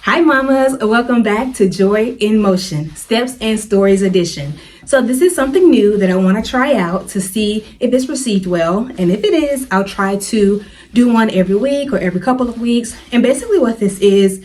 Hi mamas, welcome back to Joy in Motion, Steps and Stories edition. So this is something new that I want to try out to see if it's received well. And if it is, I'll try to do one every week or every couple of weeks. And basically what this is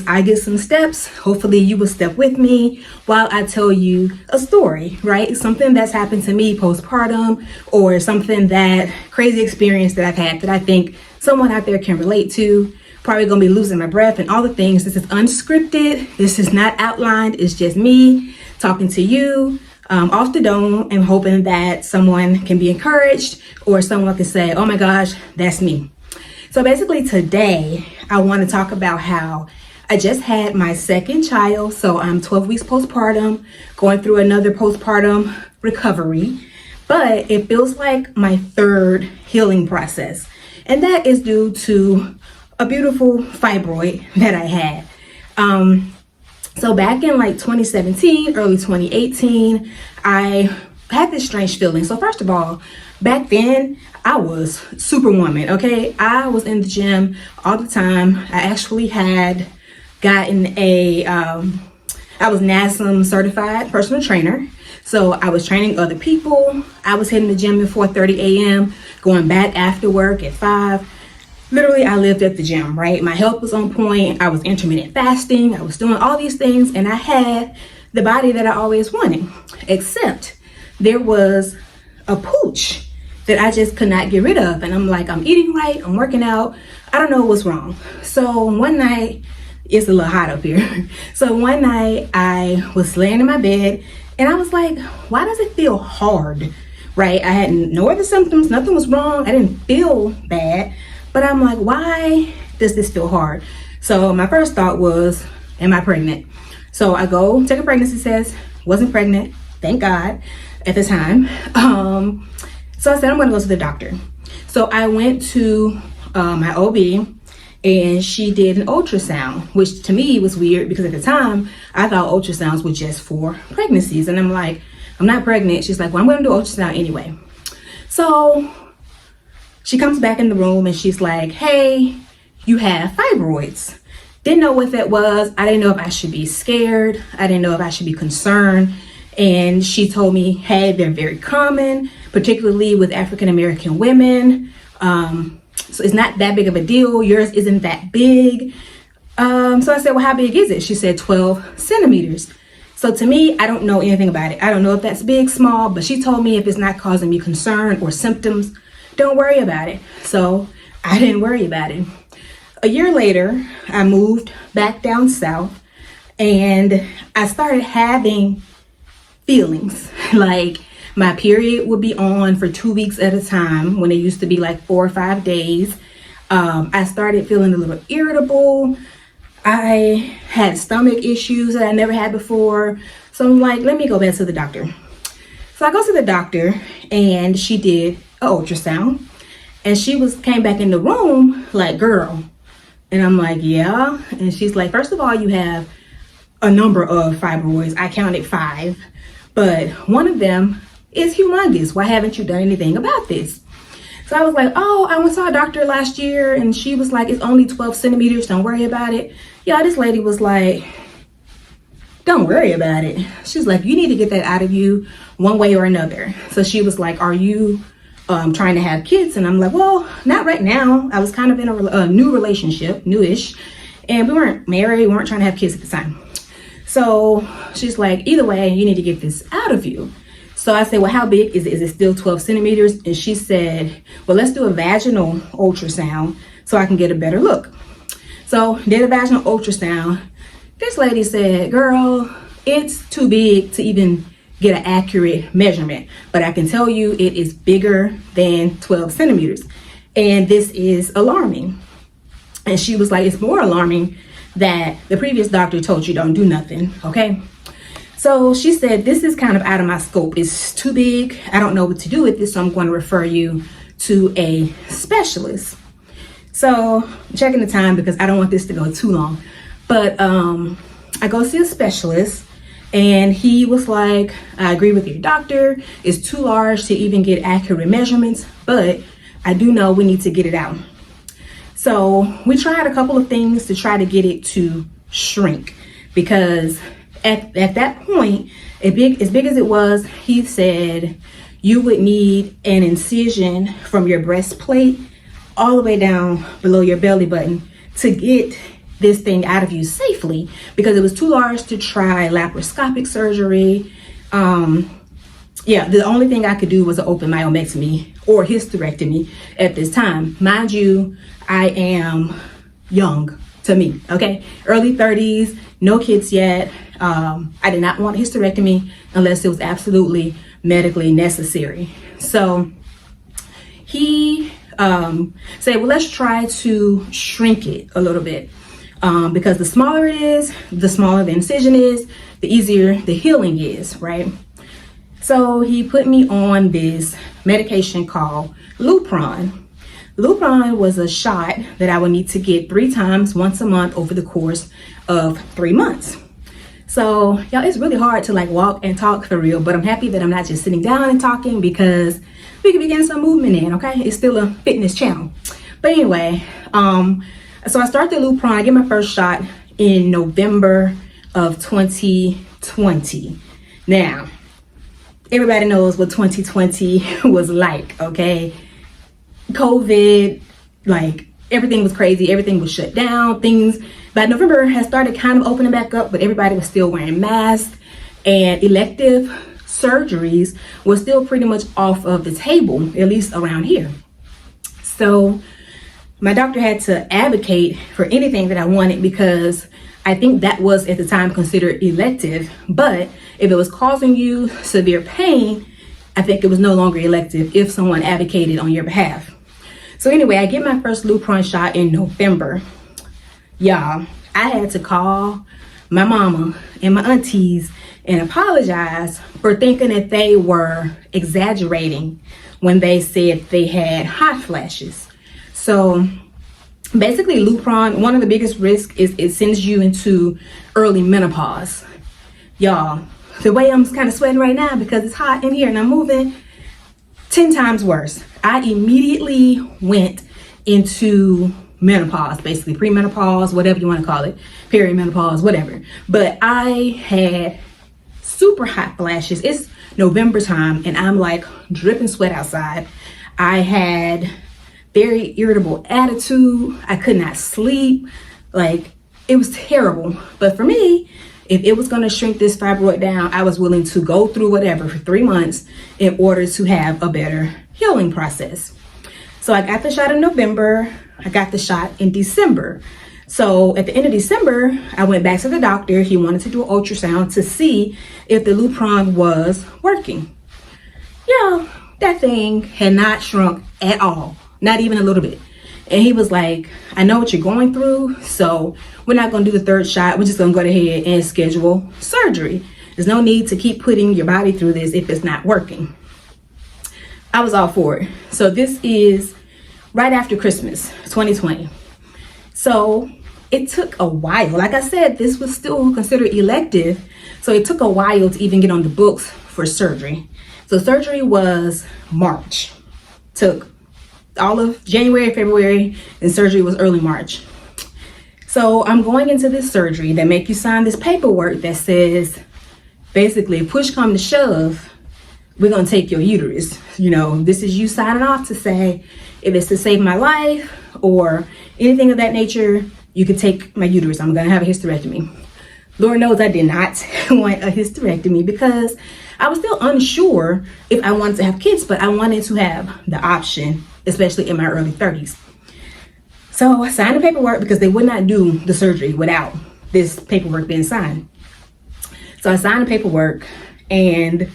I get some steps. Hopefully you will step with me while I tell you a story, right? Something that's happened to me postpartum, or something that crazy experience that I've had that I think someone out there can relate to. Probably gonna be losing my breath and all the things. This is unscripted. This is not outlined. It's just me talking to you off the dome and hoping that someone can be encouraged or someone can say, oh my gosh, that's me. So basically today, I want to talk about how I just had my second child. So I'm 12 weeks postpartum, going through another postpartum recovery, but it feels like my third healing process. And that is due to a beautiful fibroid that I had. So back in like 2017, early 2018, I had this strange feeling. So first of all, back then I was superwoman, okay? I was in the gym all the time. I actually had gotten I was NASM certified personal trainer. So I was training other people. I was hitting the gym at 4:30 a.m., going back after work at 5. Literally, I lived at the gym, right? My health was on point. I was intermittent fasting. I was doing all these things, and I had the body that I always wanted, except there was a pooch that I just could not get rid of. And I'm like, I'm eating right, I'm working out, I don't know what's wrong. So one night, it's a little hot up here. So one night I was laying in my bed and I was like, why does it feel hard, right? I had no other symptoms, nothing was wrong. I didn't feel bad. But I'm like, why does this feel hard? So my first thought was, am I pregnant? So I go take a pregnancy test, wasn't pregnant, thank God, at the time. So I said, I'm gonna go to the doctor. So I went to my OB and she did an ultrasound, which to me was weird because at the time, I thought ultrasounds were just for pregnancies. And I'm like, I'm not pregnant. She's like, well, I'm gonna do ultrasound anyway. So she comes back in the room and she's like, hey, you have fibroids. Didn't know what that was. I didn't know if I should be scared. I didn't know if I should be concerned. And she told me, hey, they're very common, particularly with African-American women. So it's not that big of a deal. Yours isn't that big. So I said, well, how big is it? She said 12 centimeters. So to me, I don't know anything about it. I don't know if that's big, small, but she told me if it's not causing me concern or symptoms, don't worry about it. So I didn't worry about it. A year later, I moved back down south and I started having feelings like my period would be on for 2 weeks at a time when it used to be like 4 or 5 days. I started feeling a little irritable. I had stomach issues that I never had before. So I'm like, let me go back to the doctor. So I go to the doctor and she did an ultrasound and she came back in the room like, girl. And I'm like, yeah. And she's like, first of all, you have a number of fibroids. I counted 5, but one of them is humongous. Why haven't you done anything about this? So I was like, oh, I went to a doctor last year and she was like, it's only 12 centimeters. Don't worry about it. Yeah, this lady was like, don't worry about it. She's like, you need to get that out of you one way or another. So she was like, are you trying to have kids? And I'm like, well, not right now. I was kind of in a new relationship, newish, and we weren't married. We weren't trying to have kids at the time. So she's like, either way, you need to get this out of you. So I said, well, how big is it? Is it still 12 centimeters? And she said, well, let's do a vaginal ultrasound so I can get a better look. So did a vaginal ultrasound. This lady said, girl, it's too big to even get an accurate measurement, but I can tell you it is bigger than 12 centimeters. And this is alarming. And she was like, it's more alarming that the previous doctor told you don't do nothing, okay? So she said, this is kind of out of my scope. It's too big. I don't know what to do with this, so I'm going to refer you to a specialist. So I'm checking the time because I don't want this to go too long. But I go see a specialist and he was like, I agree with your doctor. It's too large to even get accurate measurements, but I do know we need to get it out. So we tried a couple of things to try to get it to shrink, because at that point, as big as it was, he said you would need an incision from your breastplate all the way down below your belly button to get this thing out of you safely, because it was too large to try laparoscopic surgery. Yeah, the only thing I could do was an open myomectomy or hysterectomy at this time. Mind you, I am young to me, okay? Early 30s, no kids yet. I did not want hysterectomy unless it was absolutely medically necessary. So he said, well, let's try to shrink it a little bit, because the smaller it is, the smaller the incision is, the easier the healing is, right? So he put me on this medication called Lupron. Lupron was a shot that I would need to get 3 times, once a month, over the course of 3 months. So y'all, it's really hard to like walk and talk for real, but I'm happy that I'm not just sitting down and talking, because we can be getting some movement in, okay? It's still a fitness channel. But anyway, so I started Lupron. I get my first shot in November of 2020. Now, everybody knows what 2020 was like, okay? COVID, like everything was crazy, everything was shut down. Things by November had started kind of opening back up, but everybody was still wearing masks, and elective surgeries were still pretty much off of the table, at least around here. So my doctor had to advocate for anything that I wanted, because I think that was at the time considered elective, but if it was causing you severe pain, I think it was no longer elective if someone advocated on your behalf. So anyway, I get my first Lupron shot in November. Y'all, I had to call my mama and my aunties and apologize for thinking that they were exaggerating when they said they had hot flashes. So basically, Lupron, one of the biggest risks is it sends you into early menopause. Y'all, the way I'm kind of sweating right now because it's hot in here and I'm moving, 10 times worse. I immediately went into menopause, basically premenopause, whatever you want to call it, perimenopause, whatever. But I had super hot flashes. It's November time and I'm like dripping sweat outside. I had very irritable attitude. I could not sleep. Like, it was terrible. But for me, if it was going to shrink this fibroid down, I was willing to go through whatever for 3 months in order to have a better healing process. So I got the shot in November. I got the shot in December. So at the end of December, I went back to the doctor. He wanted to do an ultrasound to see if the Lupron was working. Yeah, that thing had not shrunk at all. Not even a little bit. And he was like, I know what you're going through, so we're not going to do the 3rd shot. We're just going to go ahead and schedule surgery. There's no need to keep putting your body through this if it's not working. I was all for it. So this is right after Christmas, 2020. So it took a while. Like I said, this was still considered elective. So it took a while to even get on the books for surgery. So surgery was March. Took all of January, February, and surgery was early March. So I'm going into this surgery. They make you sign this paperwork that says, basically, if push come to shove, we're going to take your uterus. You know, this is you signing off to say, if it's to save my life or anything of that nature, you can take my uterus. I'm going to have a hysterectomy. Lord knows I did not want a hysterectomy because I was still unsure if I wanted to have kids, but I wanted to have the option, especially in my early 30s. So I signed the paperwork because they would not do the surgery without this paperwork being signed. So I signed the paperwork and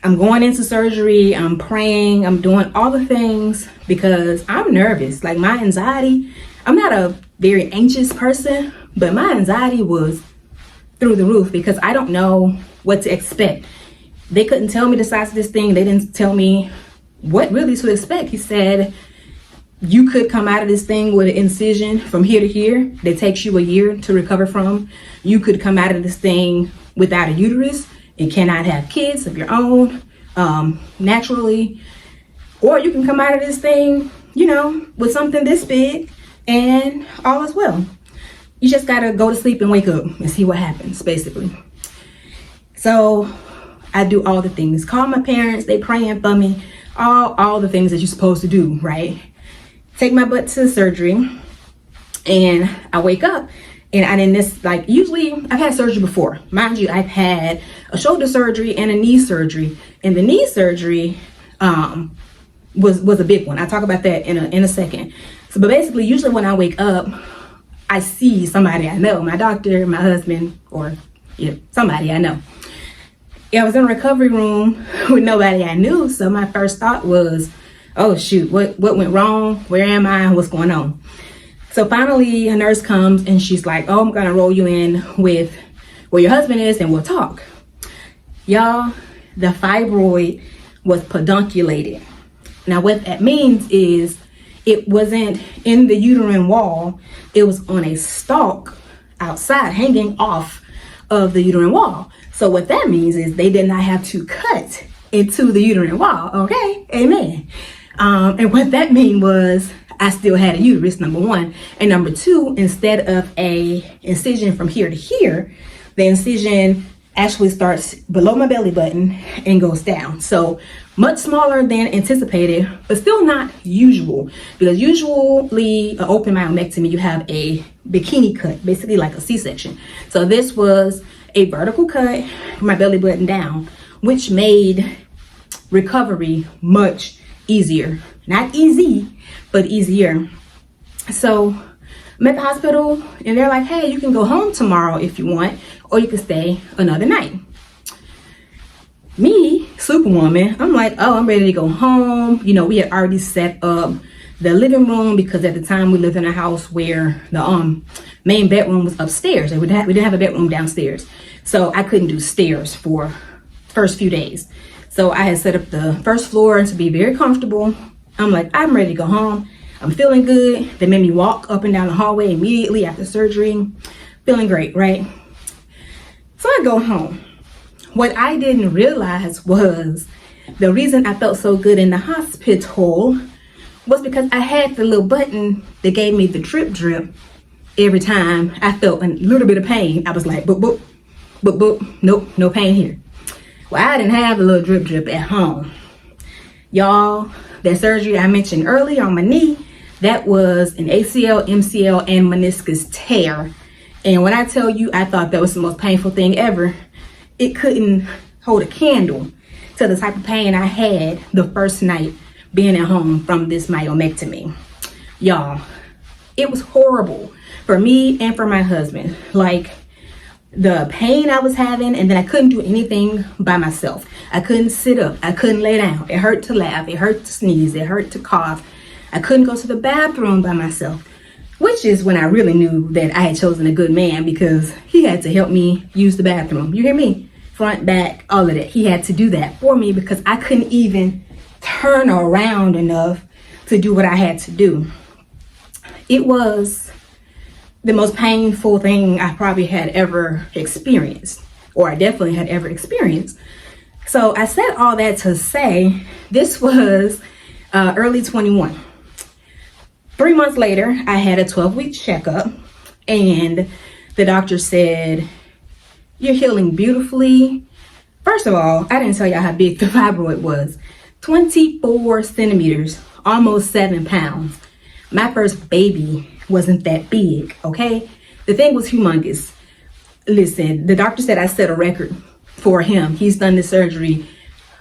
I'm going into surgery. I'm praying. I'm doing all the things because I'm nervous. Like my anxiety, I'm not a very anxious person, but my anxiety was through the roof because I don't know what to expect. They couldn't tell me the size of this thing. They didn't tell me what really to expect. He said, you could come out of this thing with an incision from here to here that takes you a year to recover from. You could come out of this thing without a uterus and cannot have kids of your own naturally. Or you can come out of this thing, you know, with something this big and all is well. You just gotta go to sleep and wake up and see what happens, basically. So I do all the things. Call my parents, they praying for me, all the things that you're supposed to do, right? Take my butt to the surgery, and I wake up, and I didn't usually I've had surgery before. Mind you, I've had a shoulder surgery and a knee surgery, and the knee surgery was a big one. I'll talk about that in a second. So, but basically, usually when I wake up, I see somebody I know, my doctor, my husband, or somebody I know. I was in a recovery room with nobody I knew, so my first thought was, oh shoot, what went wrong? Where am I? What's going on? So finally a nurse comes and she's like, oh, I'm gonna roll you in with where your husband is and we'll talk. Y'all, the fibroid was pedunculated. Now what that means is it wasn't in the uterine wall, it was on a stalk outside hanging off of the uterine wall. So what that means is they did not have to cut into the uterine wall, okay? Amen. And what that mean was I still had a uterus, number one. And number two, instead of a incision from here to here, the incision actually starts below my belly button and goes down. So much smaller than anticipated, but still not usual. Because usually an open myomectomy, you have a bikini cut, basically like a C-section. So this was a vertical cut from my belly button down, which made recovery much easier. Not easy, but easier. So I'm at the hospital and they're like, hey, you can go home tomorrow if you want, or you can stay another night. Me, superwoman, I'm like, oh, I'm ready to go home. We had already set up the living room because at the time we lived in a house where the main bedroom was upstairs. We didn't have a bedroom downstairs. So I couldn't do stairs for first few days. So I had set up the first floor to be very comfortable. I'm like, I'm ready to go home. I'm feeling good. They made me walk up and down the hallway immediately after surgery. Feeling great, right? So I go home. What I didn't realize was the reason I felt so good in the hospital was because I had the little button that gave me the drip every time I felt a little bit of pain. I was like, boop, boop, boop, boop. Nope, no pain here. Well, I didn't have the little drip at home. Y'all, that surgery I mentioned earlier on my knee, that was an ACL, MCL, and meniscus tear. And when I tell you, I thought that was the most painful thing ever. It couldn't hold a candle to the type of pain I had the first night being at home from this myomectomy. Y'all, it was horrible for me and for my husband. Like, the pain I was having, and then I couldn't do anything by myself. I couldn't sit up. I couldn't lay down. It hurt to laugh. It hurt to sneeze. It hurt to cough. I couldn't go to the bathroom by myself, which is when I really knew that I had chosen a good man, because he had to help me use the bathroom. You hear me? Front, back, all of that. He had to do that for me because I couldn't even turn around enough to do what I had to do. It was the most painful thing I probably had ever experienced, or I definitely had ever experienced. So I said all that to say this was early 21. 3 months later, I had a 12-week checkup, and the doctor said, you're healing beautifully. First of all, I didn't tell y'all how big the fibroid was. 24 centimeters, almost 7 pounds. My first baby wasn't that big, okay? The thing was humongous. Listen, the doctor said I set a record for him. He's done this surgery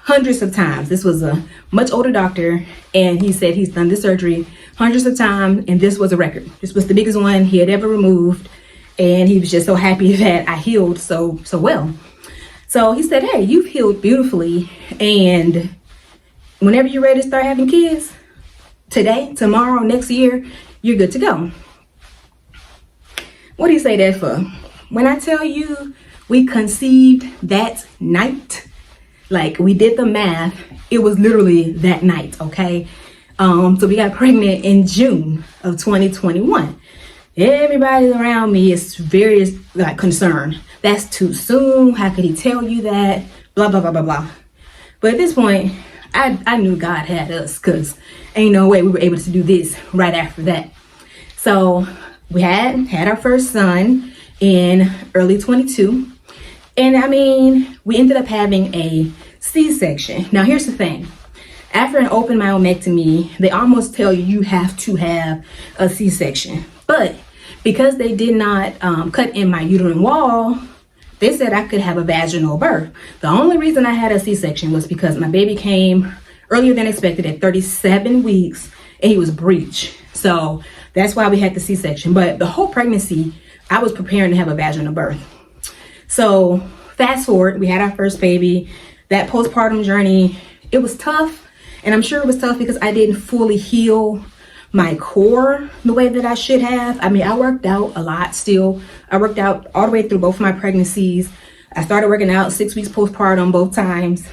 hundreds of times. This was a much older doctor, and he said he's done this surgery hundreds of times, and this was a record. This was the biggest one he had ever removed, and he was just so happy that I healed so well. So he said, hey, you've healed beautifully, and whenever you're ready to start having kids, today, tomorrow, next year, you're good to go. What do you say that for? When I tell you we conceived that night, like we did the math, it was literally that night, okay? So we got pregnant in June of 2021. Everybody around me is very concerned. That's too soon. How could he tell you that? Blah, blah, blah, blah, blah. But at this point, I knew God had us, because ain't no way we were able to do this right after that. So we had our first son in early 22. And I mean, we ended up having a C-section. Now, here's the thing. After an open myomectomy, they almost tell you you have to have a C-section. But because they did not cut in my uterine wall, they said I could have a vaginal birth. The only reason I had a C-section was because my baby came earlier than expected at 37 weeks and he was breech. So that's why we had the C-section. But the whole pregnancy, I was preparing to have a vaginal birth. So fast forward, we had our first baby. That postpartum journey, it was tough. And I'm sure it was tough because I didn't fully heal my core the way that I should have. I mean, I worked out a lot still. I worked out all the way through both of my pregnancies. I started working out 6 weeks postpartum both times.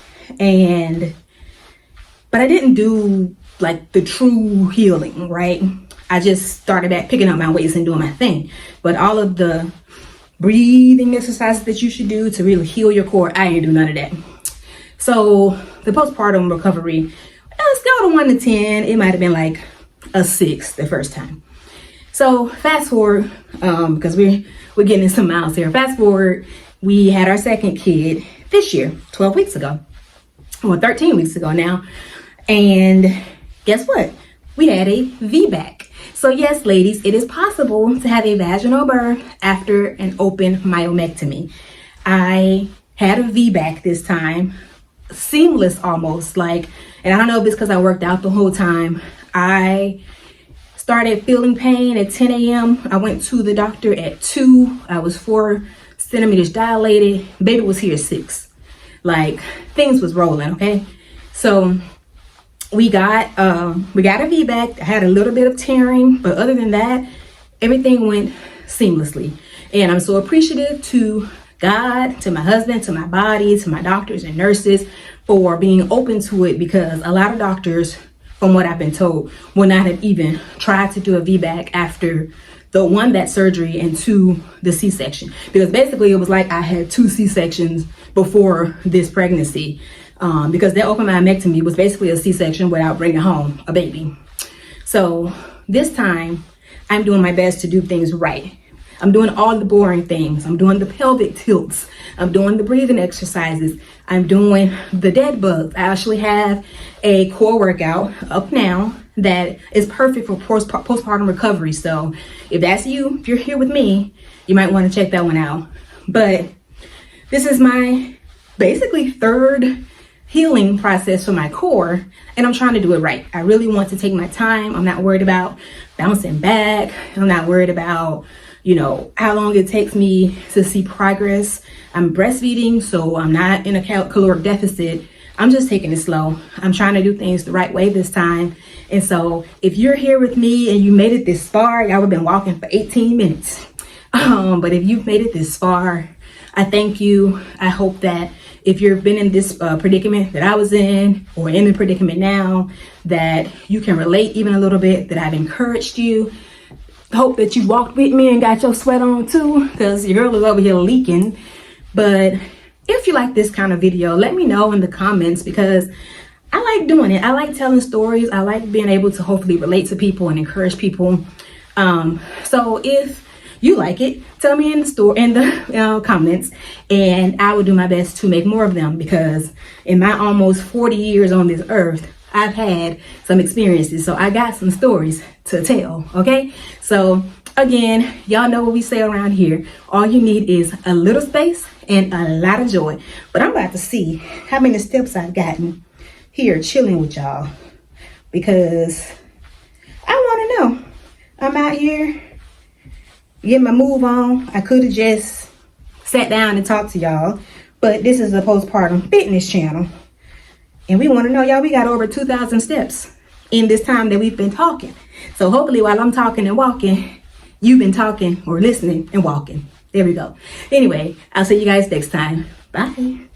But I didn't do like the true healing, right? I just started picking up my weights and doing my thing. But all of the breathing exercises that you should do to really heal your core, I didn't do none of that. So the postpartum recovery, on a scale of 1 to 10, it might have been like a 6 the first time. So fast forward, because we're getting some miles here. Fast forward, we had our second kid this year, 12 weeks ago. Well, 13 weeks ago now. And guess what? We had a VBAC. So yes, ladies, it is possible to have a vaginal birth after an open myomectomy. I had a VBAC this time, seamless almost, like, and I don't know if it's because I worked out the whole time. I started feeling pain at 10 a.m. I went to the doctor at 2. I was 4 centimeters dilated. Baby was here at 6. Like, things was rolling, okay? So we got a VBAC. I had a little bit of tearing, but other than that, everything went seamlessly. And I'm so appreciative to God, to my husband, to my body, to my doctors and nurses for being open to it, because a lot of doctors, from what I've been told, would not have even tried to do a VBAC after the 1, that surgery, and 2, the C-section. Because basically it was like I had 2 C-sections before this pregnancy. Because that open myomectomy was basically a C-section without bringing home a baby. So this time I'm doing my best to do things right. I'm doing all the boring things. I'm doing the pelvic tilts. I'm doing the breathing exercises. I'm doing the dead bugs. I actually have a core workout up now that is perfect for postpartum recovery. So if that's you, if you're here with me, you might want to check that one out. But this is my basically 3rd healing process for my core, and I'm trying to do it right. I really want to take my time. I'm not worried about bouncing back. I'm not worried about, how long it takes me to see progress. I'm breastfeeding, so I'm not in a caloric deficit. I'm just taking it slow. I'm trying to do things the right way this time. And so if you're here with me and you made it this far, y'all have been walking for 18 minutes. But if you've made it this far, I thank you. I hope that if you've been in this predicament that I was in, or in the predicament now, that you can relate even a little bit, that I've encouraged you. Hope that you walked with me and got your sweat on too, because your girl is over here leaking. But if you like this kind of video, let me know in the comments, because I like doing it. I like telling stories. I like being able to hopefully relate to people and encourage people. So if you like it, tell me in the comments, and I will do my best to make more of them, because in my almost 40 years on this earth, I've had some experiences, so I got some stories to tell. Okay, so again, y'all know what we say around here. All you need is a little space and a lot of joy. But I'm about to see how many steps I've gotten here chilling with y'all, because I want to know. I'm out here get my move on. I could have just sat down and talked to y'all, but this is a postpartum fitness channel, and we want to know, y'all, we got over 2,000 steps in this time that we've been talking. So hopefully while I'm talking and walking, you've been talking or listening and walking. There we go. Anyway, I'll see you guys next time. Bye.